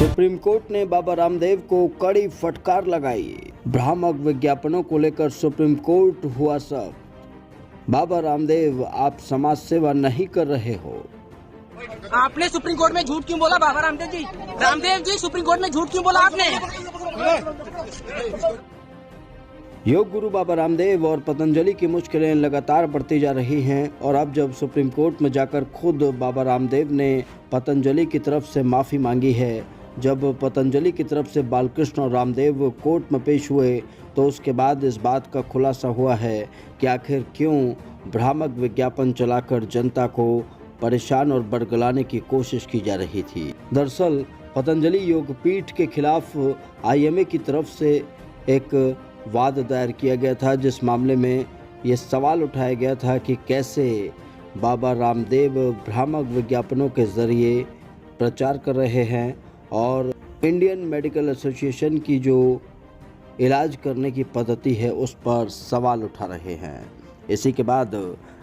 Supreme court ने बाबा रामदेव को कड़ी फटकार लगाई। भ्रामक विज्ञापनों को लेकर सुप्रीम कोर्ट हुआ सख्त। बाबा रामदेव, आप समाज सेवा नहीं कर रहे हो। आपने सुप्रीम कोर्ट में झूठ क्यों बोला? बाबा रामदेव जी, सुप्रीम कोर्ट में झूठ क्यों बोला आपने? योग गुरु बाबा रामदेव और पतंजलि की मुश्किलें लगातार बढ़ती जा रही हैं और अब जब सुप्रीम कोर्ट में जाकर खुद बाबा रामदेव ने पतंजलि की तरफ से माफ़ी मांगी है, जब पतंजलि की तरफ से बालकृष्ण और रामदेव कोर्ट में पेश हुए तो उसके बाद इस बात का खुलासा हुआ है कि आखिर क्यों भ्रामक विज्ञापन चलाकर जनता को परेशान और बरगलाने की कोशिश की जा रही थी। दरअसल पतंजलि योगपीठ के खिलाफ आईएमए की तरफ से एक वाद दायर किया गया था, जिस मामले में ये सवाल उठाया गया था कि कैसे बाबा रामदेव भ्रामक विज्ञापनों के जरिए प्रचार कर रहे हैं और इंडियन मेडिकल एसोसिएशन की जो इलाज करने की पद्धति है उस पर सवाल उठा रहे हैं। इसी के बाद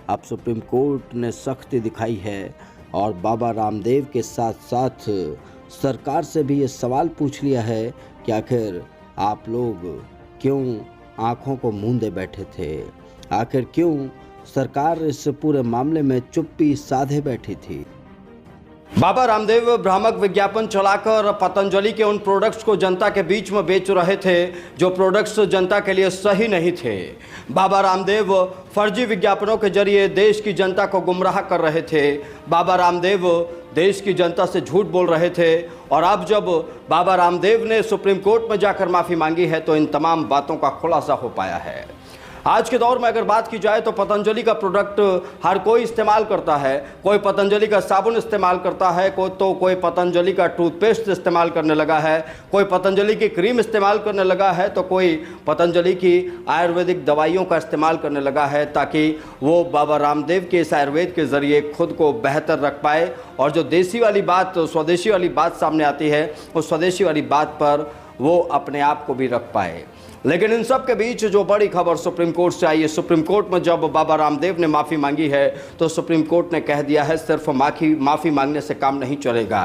अब सुप्रीम कोर्ट ने सख्ती दिखाई है और बाबा रामदेव के साथ साथ सरकार से भी ये सवाल पूछ लिया है कि आखिर आप लोग क्यों आंखों को मूंदे बैठे थे, आखिर क्यों सरकार इस पूरे मामले में चुप्पी साधे बैठी थी। बाबा रामदेव भ्रामक विज्ञापन चलाकर पतंजलि के उन प्रोडक्ट्स को जनता के बीच में बेच रहे थे जो प्रोडक्ट्स जनता के लिए सही नहीं थे। बाबा रामदेव फर्जी विज्ञापनों के जरिए देश की जनता को गुमराह कर रहे थे। बाबा रामदेव देश की जनता से झूठ बोल रहे थे और अब जब बाबा रामदेव ने सुप्रीम कोर्ट में जाकर माफ़ी मांगी है तो इन तमाम बातों का खुलासा हो पाया है। आज के दौर में अगर बात की जाए तो पतंजलि का प्रोडक्ट हर कोई इस्तेमाल करता है। कोई पतंजलि का साबुन इस्तेमाल करता है, कोई पतंजलि का टूथपेस्ट इस्तेमाल करने लगा है, कोई पतंजलि की क्रीम इस्तेमाल करने लगा है, तो कोई पतंजलि की आयुर्वेदिक दवाइयों का इस्तेमाल करने लगा है ताकि वो बाबा रामदेव के इस आयुर्वेद के ज़रिए खुद को बेहतर रख पाए और जो देसी वाली बात, स्वदेशी वाली बात सामने आती है उस स्वदेशी वाली बात पर वो अपने आप को भी रख पाए। लेकिन इन सब के बीच जो बड़ी खबर सुप्रीम कोर्ट से आई है, सुप्रीम कोर्ट में जब बाबा रामदेव ने माफ़ी मांगी है तो सुप्रीम कोर्ट ने कह दिया है सिर्फ माफ़ी मांगने से काम नहीं चलेगा।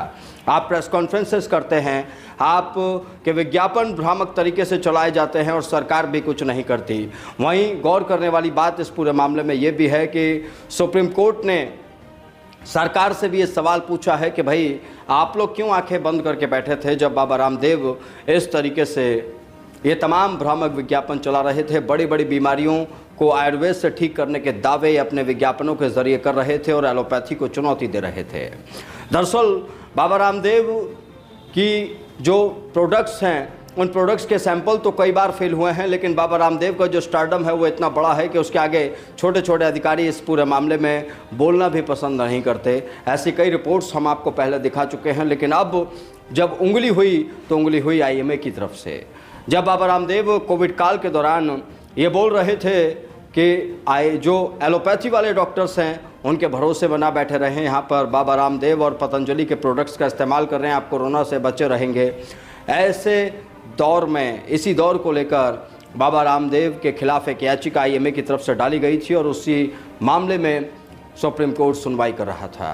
आप प्रेस कॉन्फ्रेंसेस करते हैं, आप के विज्ञापन भ्रामक तरीके से चलाए जाते हैं और सरकार भी कुछ नहीं करती। वहीं गौर करने वाली बात इस पूरे मामले में ये भी है कि सुप्रीम कोर्ट ने सरकार से भी ये सवाल पूछा है कि भाई आप लोग क्यों आंखें बंद करके बैठे थे जब बाबा रामदेव इस तरीके से ये तमाम भ्रामक विज्ञापन चला रहे थे। बड़ी बड़ी बीमारियों को आयुर्वेद से ठीक करने के दावे अपने विज्ञापनों के जरिए कर रहे थे और एलोपैथी को चुनौती दे रहे थे। दरअसल बाबा रामदेव की जो प्रोडक्ट्स हैं उन प्रोडक्ट्स के सैंपल तो कई बार फेल हुए हैं, लेकिन बाबा रामदेव का जो स्टारडम है वो इतना बड़ा है कि उसके आगे छोटे छोटे अधिकारी इस पूरे मामले में बोलना भी पसंद नहीं करते। ऐसी कई रिपोर्ट्स हम आपको पहले दिखा चुके हैं, लेकिन अब जब उंगली हुई तो उंगली हुई आईएमए की तरफ से। जब बाबा रामदेव कोविड काल के दौरान ये बोल रहे थे कि जो एलोपैथी वाले डॉक्टर्स हैं उनके भरोसे में ना बैठे रहें, यहाँ पर बाबा रामदेव और पतंजलि के प्रोडक्ट्स का इस्तेमाल कर रहे हैं, आप कोरोना से बचे रहेंगे। ऐसे दौर में, इसी दौर को लेकर बाबा रामदेव के खिलाफ एक याचिका आईएमए की तरफ से डाली गई थी और उसी मामले में सुप्रीम कोर्ट सुनवाई कर रहा था।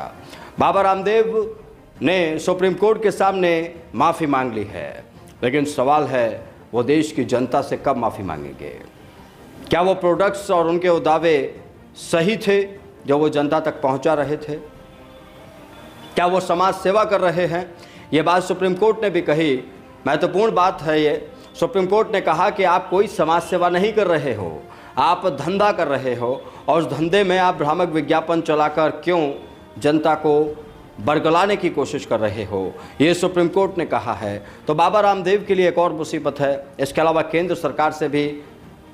बाबा रामदेव ने सुप्रीम कोर्ट के सामने माफ़ी मांग ली है, लेकिन सवाल है वो देश की जनता से कब माफ़ी मांगेंगे? क्या वो प्रोडक्ट्स और उनके वो दावे सही थे जो वो जनता तक पहुंचा रहे थे? क्या वो समाज सेवा कर रहे हैं? ये बात सुप्रीम कोर्ट ने भी कही। महत्वपूर्ण बात है ये। सुप्रीम कोर्ट ने कहा कि आप कोई समाज सेवा नहीं कर रहे हो, आप धंधा कर रहे हो और उस धंधे में आप भ्रामक विज्ञापन चलाकर क्यों जनता को बरगलाने की कोशिश कर रहे हो, ये सुप्रीम कोर्ट ने कहा है। तो बाबा रामदेव के लिए एक और मुसीबत है। इसके अलावा केंद्र सरकार से भी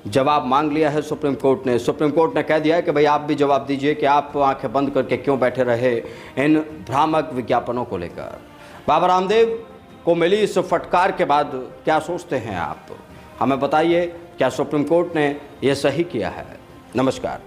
जवाब मांग लिया है सुप्रीम कोर्ट ने। सुप्रीम कोर्ट ने कह दिया है कि भाई आप भी जवाब दीजिए कि आप आंखें बंद करके क्यों बैठे रहे इन भ्रामक विज्ञापनों को लेकर। बाबा रामदेव को मिली इस फटकार के बाद क्या सोचते हैं आप? हमें बताइए, क्या सुप्रीम कोर्ट ने यह सही किया है? नमस्कार।